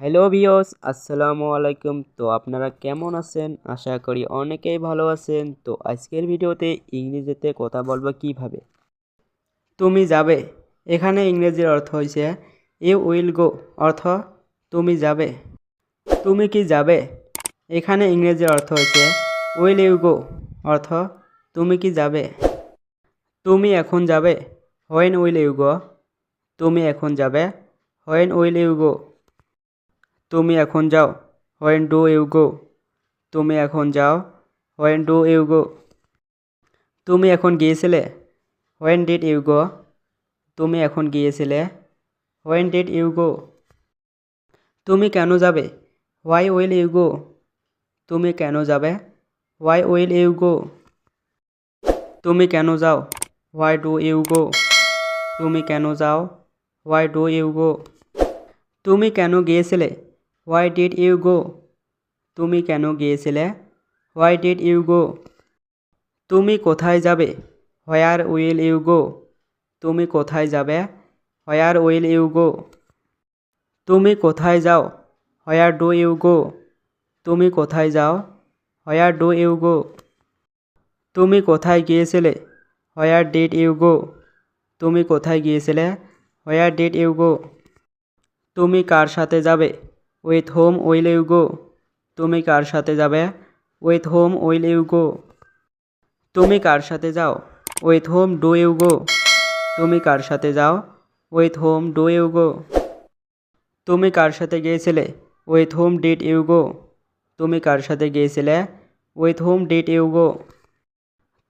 Hello viewers, আসসালামু আলাইকুম। তো আপনারা কেমন আছেন? আশা করি অনেকেই ভালো আছেন। তো আজকের ভিডিওতে ইংরেজিতে কথা বলবো কিভাবে। তুমি যাবে, এখানে ইংরেজির অর্থ হয়েছে ইউ উইল গো, অর্থ তুমি যাবে। তুমি কি যাবে, এখানে ইংরেজির অর্থ হয়েছে উইল ইউ গো, অর্থ তুমি কি যাবে। তুমি এখন যাবে, হোয়েন উইল ইউ গো। তুমি এখন যাবে, হোয়েন উইল ইউ গো। তুমি এখন যাও, হোয়েন ডু ইউ গো। তুমি এখন যাও, হোয়েন ডু ইউ গো। তুমি এখন গিয়েছিলে, হোয়েন ডিড ইউ গো। তুমি এখন গিয়েছিলে, হোয়েন ডিড ইউ গো। তুমি কেন যাবে, হোয়াই উইল ইউ গো। তুমি কেন যাবে, হোয়াই উইল ইউ গো। তুমি কেন যাও, হোয়াই ডু ইউ গো। তুমি কেন যাও, হোয়াই ডু ইউ গো। তুমি কেন গিয়েছিলে, হোয়াই ডিড ইউ গো। তুমি কেন গিয়েছিলে, হোয়াই ডিড ইউ গো। তুমি কোথায় যাবে, হোয়ার উইল ইউ গো। তুমি কোথায় যাবে, হোয়ার উইল ইউ গো। তুমি কোথায় যাও, হোয়ার ডু ইউ গো। তুমি কোথায় যাও, হোয়ার ডু ইউ গো। তুমি কোথায় গিয়েছিলে, হোয়ার ডিড ইউ গো। তুমি কোথায় গিয়েছিলে, হোয়ার ডিড ইউ গো। তুমি কার সাথে যাবে, with whom will you go. তুমি কার সাথে যাবে, with whom will you go. তুমি কার সাথে যাও, with whom do you go. তুমি কার সাথে যাও, with whom do you go. তুমি কার সাথে গিয়েছিলে, with whom did you go. তুমি কার সাথে গিয়েছিলে, with whom did you go.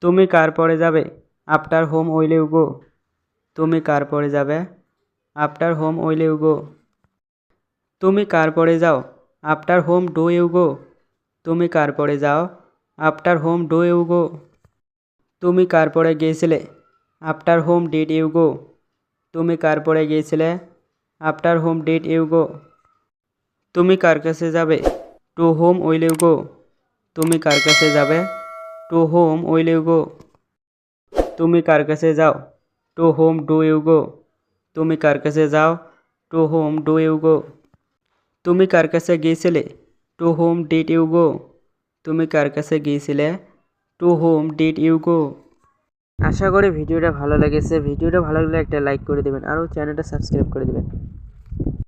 তুমি কার পরে যাবে, after whom will you go. তুমি কার পরে যাবে, after whom will you go. তুমি কার পরে যাও, after whom do you go. তুমি কার পরে যাও, after whom do you go. তুমি কার পরে গিয়েছিলে, after whom did you go. তুমি কার পরে গিয়েছিলে, after whom did you go. তুমি কার কাছে যাবে, to whom will you go. তুমি কার কাছে যাবে, to whom will you go. তুমি কার কাছে যাও, to whom do you go. তুমি কার কাছে যাও, to whom do you go. তুমি কার কাছে গিয়েছিলে, to home did you go. তুমি কার কাছে গিয়েছিলে, to home did you go. আশা করি ভিডিওটা ভালো লেগেছে। ভিডিওটা ভালো লাগলে একটা লাইক করে দেবেন আর চ্যানেলটা সাবস্ক্রাইব করে দেবেন।